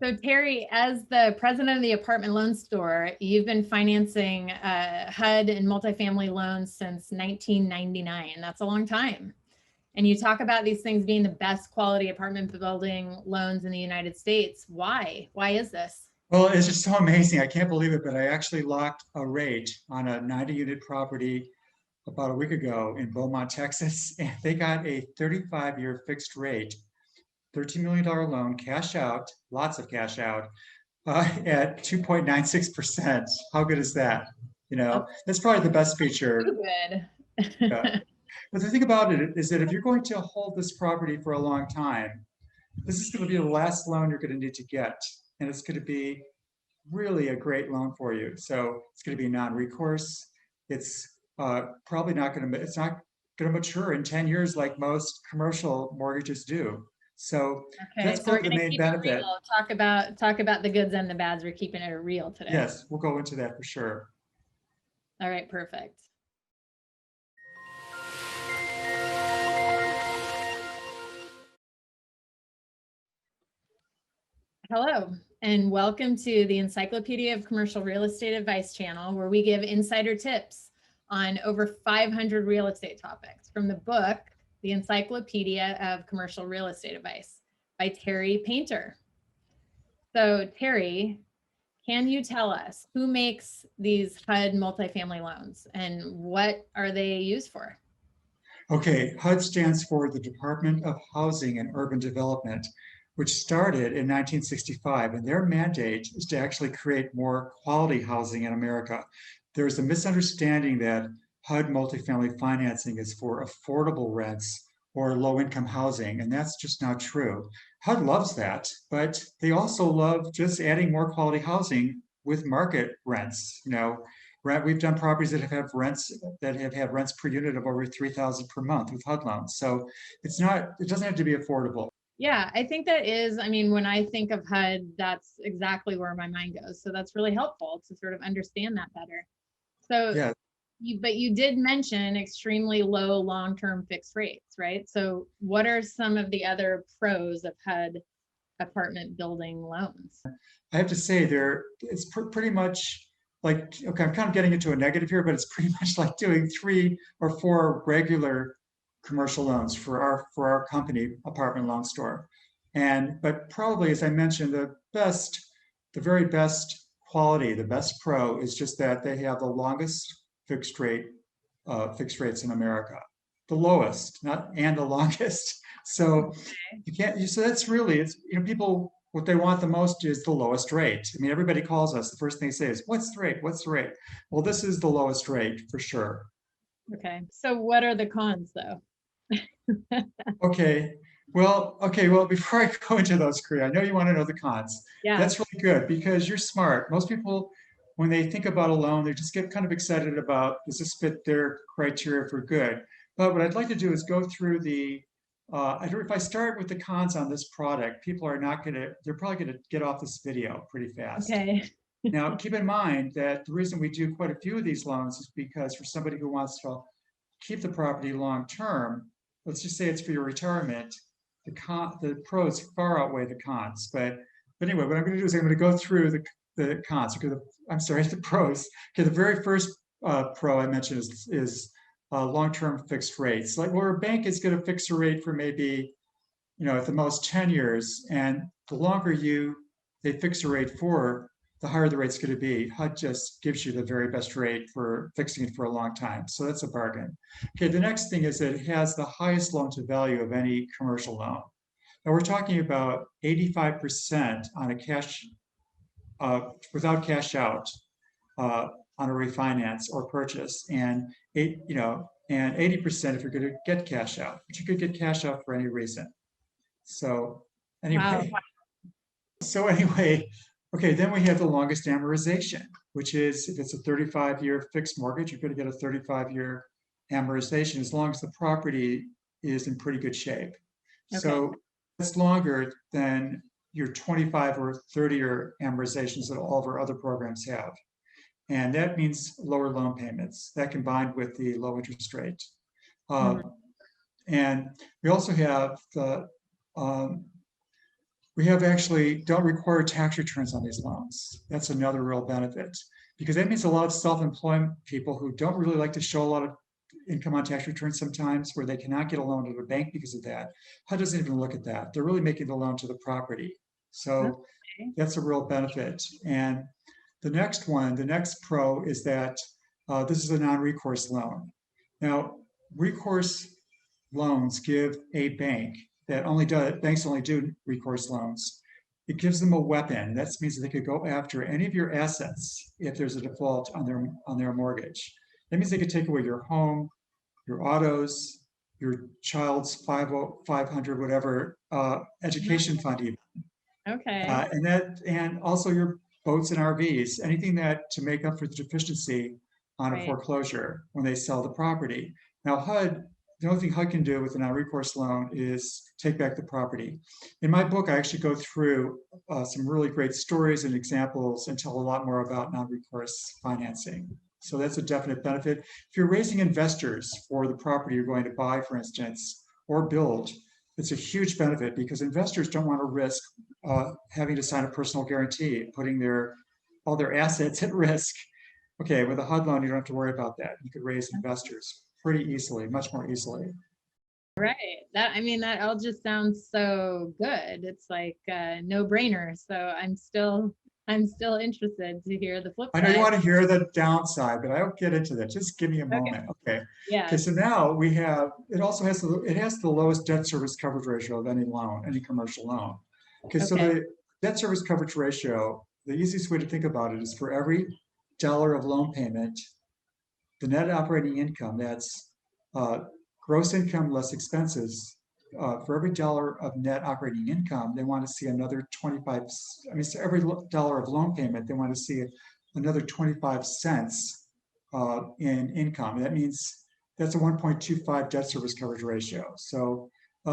So Terry, as the president of the apartment loan store, you've been financing HUD and multifamily loans since 1999. That's a long time. And you talk about these things being the best quality apartment building loans in the United States. Why? Why is this? Well, it's just so amazing. I can't believe it, but I actually locked a rate on a 90-unit property about a week ago in Beaumont, Texas, and they got a 35-year fixed rate, $13 million loan, cash out, lots of cash out, at 2.96%. How good is that? That's That's probably the best feature. too good. Yeah. But the thing about it is that if you're going to hold this property for a long time, this is going to be the last loan you're going to need to get. And it's going to be really a great loan for you. So it's going to be non-recourse. It's probably not going to, it's not going to mature in 10 years like most commercial mortgages do. So Okay, that's so we're probably the gonna main keep it benefit. real. Talk about the goods and the bads. We're keeping it real today. Yes, we'll go into that for sure. All right, perfect. Hello, and welcome to the Encyclopedia of Commercial Real Estate Advice channel, where we give insider tips on over 500 real estate topics from the book, The Encyclopedia of Commercial Real Estate Advice by Terry Painter. So Terry, can you tell us who makes these HUD multifamily loans and what are they used for? Okay, HUD stands for the Department of Housing and Urban Development, which started in 1965, and their mandate is to actually create more quality housing in America. There's a misunderstanding that HUD multifamily financing is for affordable rents or low-income housing, and that's just not true. HUD loves that, but they also love just adding more quality housing with market rents. We've done properties that have had rents per unit of over 3,000 per month with HUD loans. So it doesn't have to be affordable. Yeah, I think that is, I mean, when I think of HUD, that's exactly where my mind goes. So that's really helpful to sort of understand that better. So Yeah. but you did mention extremely low long-term fixed rates, right? So what are some of the other pros of HUD apartment building loans? I have to say it's pretty much like, okay, I'm kind of getting into a negative here, but it's pretty much like doing 3 or 4 regular commercial loans for our company, apartment loan store. But probably, as I mentioned, the very best quality, the best pro is just that they have the longest fixed rates in America, the lowest, not and the longest. So you can't. So that's really it's people what they want the most is the lowest rate. I mean, everybody calls us. The first thing they say is, "What's the rate? What's the rate?" Well, this is the lowest rate for sure. Okay. So what are the cons though? Okay. Well, before I go into those, Korea, I know you want to know the cons. Yeah. That's really good because you're smart. Most people, when they think about a loan, they just get kind of excited about, does this fit their criteria for good? But what I'd like to do is go through if I start with the cons on this product, they're probably going to get off this video pretty fast. Okay. Now, keep in mind that the reason we do quite a few of these loans is because for somebody who wants to keep the property long term, let's just say it's for your retirement, the pros far outweigh the cons. But anyway, what I'm going to do is I'm going to go through the cons. I'm sorry, the pros. Okay, the very first pro I mentioned is long-term fixed rates. Like where a bank is going to fix a rate for maybe, at the most 10 years, and the longer they fix a rate for, the higher the rate's going to be. HUD just gives you the very best rate for fixing it for a long time. So that's a bargain. Okay, the next thing is that it has the highest loan to value of any commercial loan. Now we're talking about 85% on a without cash out on a refinance or purchase, and 80% if you're going to get cash out. But you could get cash out for any reason. So anyway, Wow. Okay, then we have the longest amortization, which is if it's a 35-year fixed mortgage, you're going to get a 35-year amortization as long as the property is in pretty good shape. Okay. So it's longer than your 25 or 30-year amortizations that all of our other programs have. And that means lower loan payments, that combined with the low interest rate. And we also have we have actually don't require tax returns on these loans. That's another real benefit, because that means a lot of self-employed people who don't really like to show a lot of income on tax returns sometimes, where they cannot get a loan at a bank because of that. HUD doesn't even look at that. They're really making the loan to the property. So Okay. that's a real benefit. And the next one, the next pro is that this is a non-recourse loan. Now, recourse loans give a bank that only does, banks only do recourse loans. It gives them a weapon. That means that they could go after any of your assets if there's a default on their mortgage. That means they could take away your home, your autos, your child's 500 whatever education fund even. Okay. And also your boats and RVs, anything that to make up for the deficiency on a Right. foreclosure when they sell the property. Now HUD, the only thing HUD can do with a non-recourse loan is take back the property. In my book, I actually go through some really great stories and examples and tell a lot more about non-recourse financing. So that's a definite benefit. If you're raising investors for the property you're going to buy, for instance, or build, it's a huge benefit because investors don't want to risk having to sign a personal guarantee, putting all their assets at risk. Okay, with a HUD loan, you don't have to worry about that. You could raise investors pretty easily, much more easily. Right. That, I mean, that all just sounds so good. It's like a no-brainer. So I'm still interested to hear the flip I know you side. want to hear the downside, but I don't get into that. Just give me a Okay. moment. Okay. Yeah. Okay. So now we have, it also has, it has the lowest debt service coverage ratio of any loan, any commercial loan. Okay. So Okay. the debt service coverage ratio, the easiest way to think about it is for every dollar of loan payment, the net operating income, that's gross income less expenses, for every dollar of net operating income, they want to see another 25, I mean, so every dollar of loan payment, they want to see another 25 cents in income. That means that's a 1.25 debt service coverage ratio. So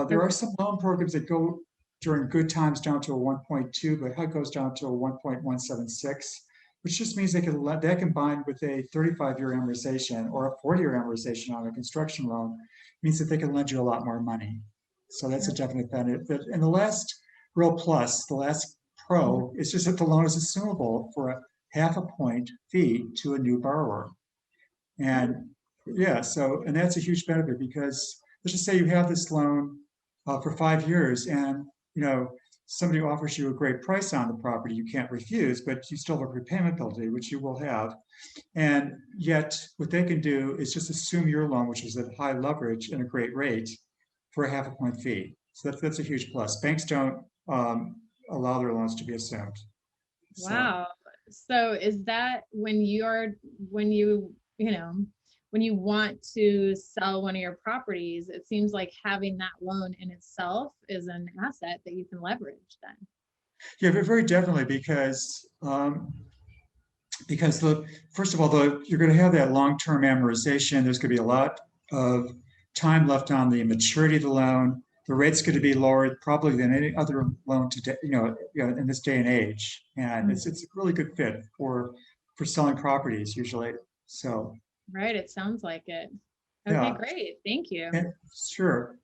there are some loan programs that go during good times down to a 1.2, but HUD goes down to a 1.176, which just means that combined with a 35-year amortization or a 40-year amortization on a construction loan means that they can lend you a lot more money. So that's a definite benefit. And the last real plus, the last pro, is just that the loan is assumable for a half a point fee to a new borrower. And yeah, so, and that's a huge benefit because let's just say you have this loan for 5 years and, somebody offers you a great price on the property, you can't refuse, but you still have a prepayment penalty, which you will have. And yet what they can do is just assume your loan, which is at high leverage and a great rate for a half a point fee. So that's a huge plus. Banks don't allow their loans to be assumed. So. Wow. So is that when you want to sell one of your properties, it seems like having that loan in itself is an asset that you can leverage then. Yeah, but very definitely because first of all, you're going to have that long-term amortization. There's going to be a lot of time left on the maturity of the loan. The rate's going to be lower probably than any other loan today, in this day and age. And it's a really good fit for selling properties usually. So. Right. It sounds like it. Okay, Yeah. great. Thank you. And, sure.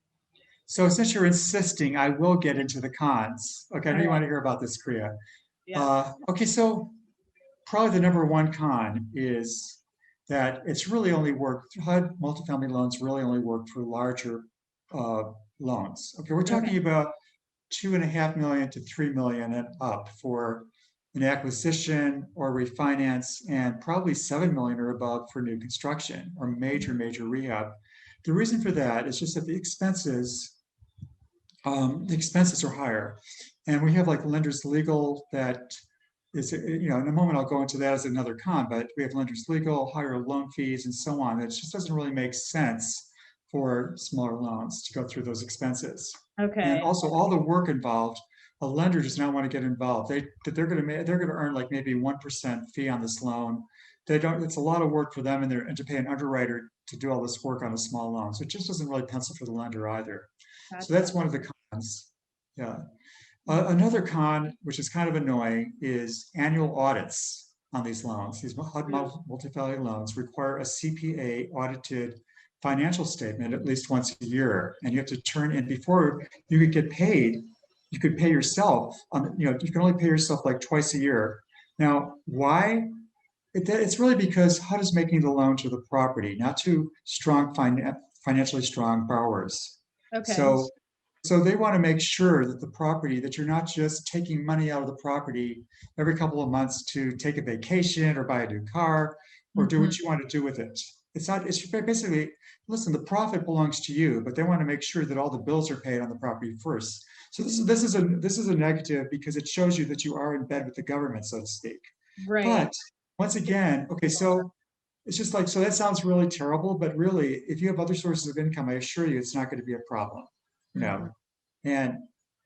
So since you're insisting, I will get into the cons. Okay, I know you want to hear about this, Kriya. Yeah. Okay, so probably the number one con is that it's really only worked, HUD multifamily loans really only work for larger loans. Okay, we're talking about 2.5 million to 3 million and up for an acquisition or refinance, and probably 7 million or above for new construction or major rehab. The reason for that is just that the expenses are higher, and we have like lenders legal that is, in a moment I'll go into that as another con, but we have lenders legal, higher loan fees, and so on. It just doesn't really make sense for smaller loans to go through those expenses. Okay. And also all the work involved. A lender does not want to get involved. They're going to earn like maybe 1% fee on this loan. They don't. It's a lot of work for them, and to pay an underwriter to do all this work on a small loan. So it just doesn't really pencil for the lender either. Gotcha. So that's one of the cons. Yeah. Another con, which is kind of annoying, is annual audits on these loans. These HUD multifamily loans require a CPA audited financial statement at least once a year, and you have to turn in before you could get paid. you could pay yourself on, you can only pay yourself like twice a year. Now, why? It's really because HUD is making the loan to the property, not to financially strong borrowers. Okay. So they want to make sure that the property, that you're not just taking money out of the property every couple of months to take a vacation or buy a new car or do Mhm. what you want to do with it. It's not, it's basically, listen, the profit belongs to you, but they want to make sure that all the bills are paid on the property first. So this is a negative because it shows you that you are in bed with the government, so to speak. Right. But once again, okay, so it's just like, so that sounds really terrible, but really, if you have other sources of income, I assure you, it's not going to be a problem. You Mhm. know, and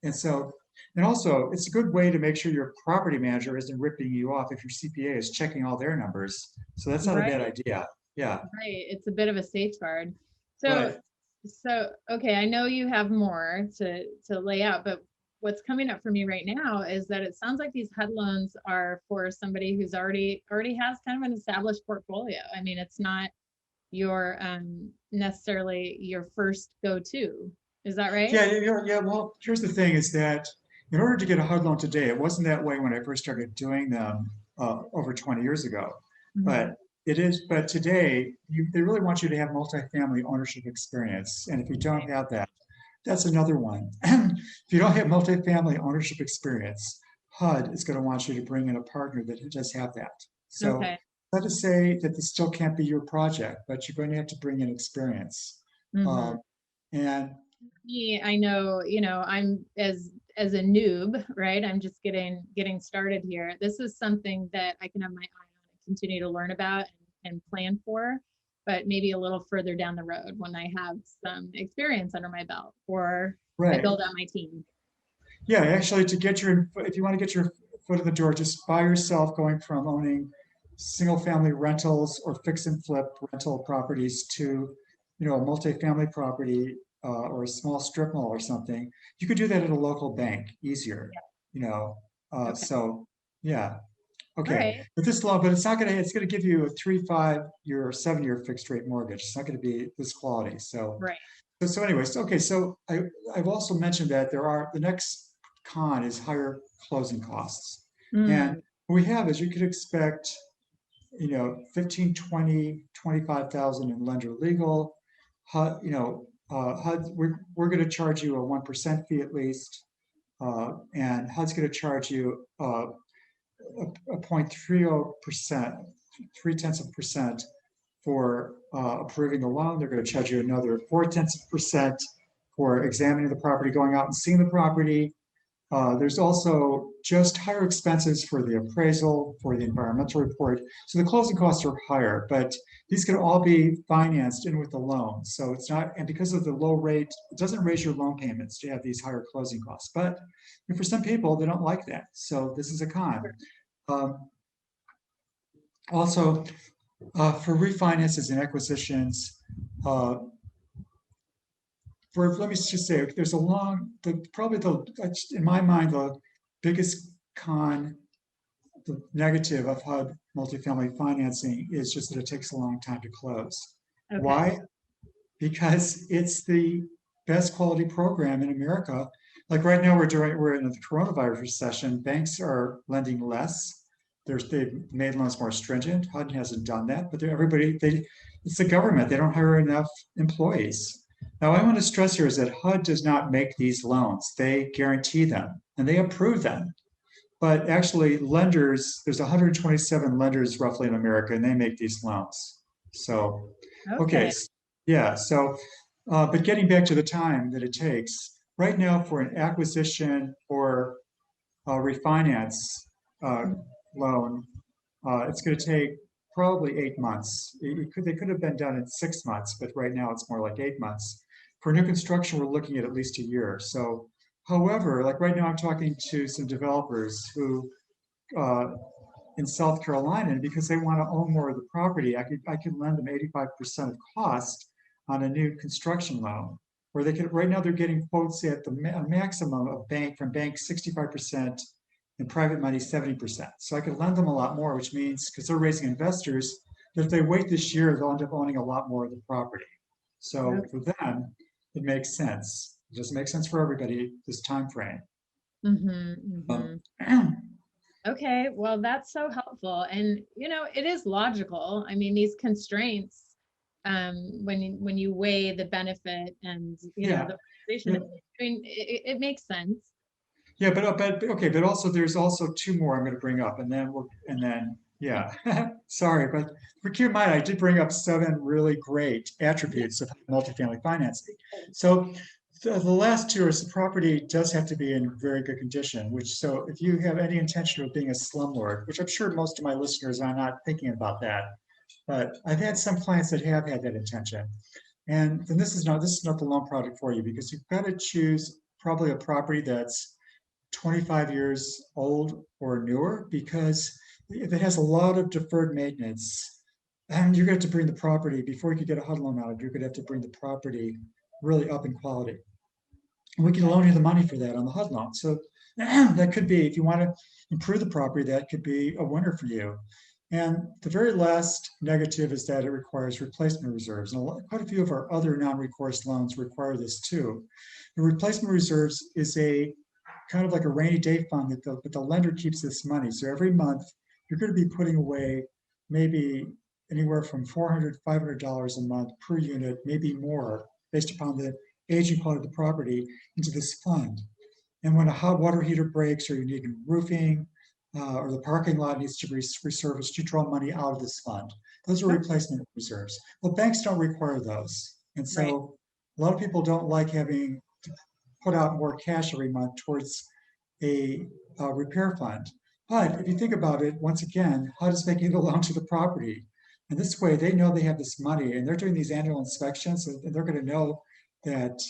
and so and also it's a good way to make sure your property manager isn't ripping you off if your CPA is checking all their numbers. So that's not a bad Right. idea. Yeah, Right. It's a bit of a safeguard. So, right. okay, I know you have more to lay out, but what's coming up for me right now is that it sounds like these HUD loans are for somebody who's already has kind of an established portfolio. I mean, it's not your necessarily your first go-to. Is that right? Yeah. Well, here's the thing: is that in order to get a HUD loan today, it wasn't that way when I first started doing them over 20 years ago. Mhm. But it is. But today, they really want you to have multifamily ownership experience, and if you don't Right. have that, that's another one. If you don't have multifamily ownership experience, HUD is going to want you to bring in a partner that does have that. So Okay. not to say that this still can't be your project, but you're going to have to bring in experience. Mhm. Um, and Me, I know, I'm as a noob, right? I'm just getting started here. This is something that I can have my eye on and continue to learn about and plan for, but maybe a little further down the road when I have some experience under my belt or I right. build out my team. Yeah, actually, if you want to get your foot in the door, just by yourself, going from owning single family rentals or fix and flip rental properties to, a multifamily property or a small strip mall or something, you could do that at a local bank easier, you know. Okay. So yeah, All okay. right. But this loan, but it's gonna give you a 3, 5 year, or 7 year fixed rate mortgage. It's not gonna be this quality. Right. So anyways, okay, so I've also mentioned that the next con is higher closing costs. And Mm, what we have is you could expect, 15, 20, 25,000 in lender legal. HUD, HUD, we're going to charge you a 1% fee at least. And HUD's going to charge you a 0.30%, 0.3% for approving the loan. They're going to charge you another 0.4% for examining the property, going out and seeing the property. There's also just higher expenses for the appraisal, for the environmental report. So the closing costs are higher, but these can all be financed in with the loan. So it's not, and because of the low rate, it doesn't raise your loan payments to have these higher closing costs. But for some people, they don't like that. So this is a con. Um, Also, for refinances and acquisitions, uh, let me just say, there's probably in my mind, the biggest con, the negative of HUD multifamily financing is just that it takes a long time to close. okay. Why? Because it's the best quality program in America. Like right now, we're in the coronavirus recession. Banks are lending less. They've made loans more stringent. HUD hasn't done that, but it's the government. They don't hire enough employees. Now, what I want to stress here is that HUD does not make these loans. They guarantee them and they approve them. But actually, there's 127 lenders roughly in America, and they make these loans. So, okay, Okay. yeah. So, but getting back to the time that it takes, right now for an acquisition or a refinance uh, loan, it's going to take probably 8 months. They could have been done in 6 months, but right now it's more like 8 months. For new construction, we're looking at least a year. So, however, like right now, I'm talking to some developers who uh, in South Carolina, and because they want to own more of the property, I could lend them 85% of cost on a new construction loan. Where they could right now they're getting quotes at the maximum of bank 65% and private money 70%. So I could lend them a lot more, which means because they're raising investors, that if they wait this year, they'll end up owning a lot more of the property. So Okay. for them, it makes sense. It doesn't make sense for everybody this time frame. Mm-hmm, okay, well, that's so helpful. And, it is logical. I mean, these constraints, when you weigh the benefit and, Yeah. the organization, Yeah. I mean, it makes sense. Yeah, but okay, but also there's also two more I'm going to bring up, and then yeah, sorry, but for keep in mind, I did bring up 7 really great attributes of multifamily financing. So the last two is the property does have to be in very good condition. Which so if you have any intention of being a slumlord, which I'm sure most of my listeners are not thinking about that, but I've had some clients that have had that intention. And then this is not the loan product for you because you've got to choose probably a property that's 25 years old or newer, because if it has a lot of deferred maintenance, and you're going to have to bring the property before you could get a HUD loan out of, you're going to have to bring the property really up in quality. And we can loan you the money for that on the HUD loan. So that could be, if you want to improve the property, that could be a winner for you. And the very last negative is that it requires replacement reserves. And quite a few of our other non-recourse loans require this too. The replacement reserves is a kind of like a rainy day fund that the lender keeps this money. So every month you're going to be putting away maybe anywhere from $400, $500 a month per unit, maybe more, based upon the age and quality of the property, into this fund. And when a hot water heater breaks, or you need roofing, or the parking lot needs to be resurfaced, you draw money out of this fund. Those are replacement reserves. Well, banks don't require those. And Right. so a lot of people don't like having to put out more cash every month towards a repair fund. But if you think about it, once again, HUD is making the loan to the property. And this way they know they have this money and they're doing these annual inspections, and they're going to know that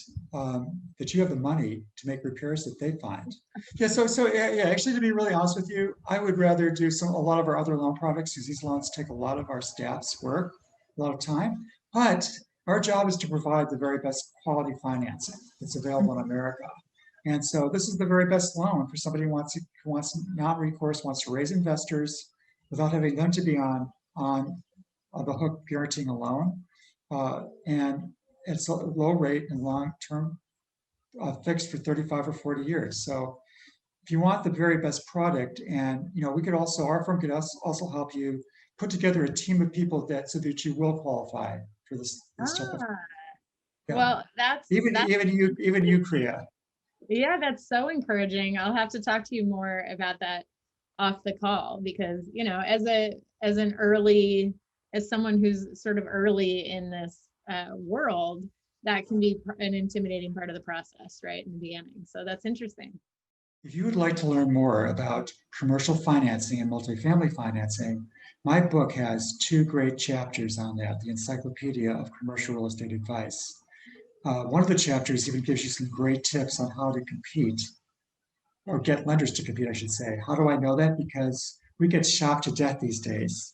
that you have the money to make repairs that they find. Yeah, so yeah, actually, to be really honest with you, I would rather do a lot of our other loan products, because these loans take a lot of our staff's work, a lot of time. But our job is to provide the very best quality financing that's available in America. And so this is the very best loan for somebody who wants non-recourse, wants to raise investors without having them to be on the hook guaranteeing a loan. And it's a low rate and long-term fixed for 35 or 40 years. So if you want the very best product, and we could also, our firm could also help you put together a team of people so that you will qualify for this type of, Ah, yeah. well, Even you, Kriya. yeah, that's so encouraging. I'll have to talk to you more about that off the call, because, as someone who's sort of early in this world, that can be an intimidating part of the process, right, in the beginning. So that's interesting. If you would like to learn more about commercial financing and multifamily financing, my book has 2 great chapters on that, the Encyclopedia of Commercial Real Estate Advice. One of the chapters even gives you some great tips on how to compete, or get lenders to compete, I should say. How do I know that? Because we get shopped to death these days.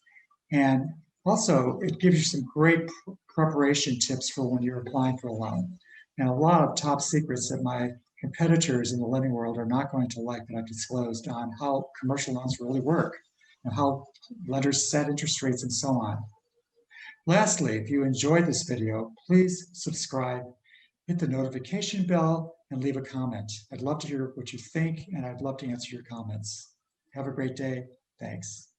And also, it gives you some great preparation tips for when you're applying for a loan. And a lot of top secrets that my competitors in the lending world are not going to like that I've disclosed on how commercial loans really work and how lenders set interest rates and so on. Lastly, if you enjoyed this video, please subscribe, hit the notification bell, and leave a comment. I'd love to hear what you think, and I'd love to answer your comments. Have a great day. Thanks.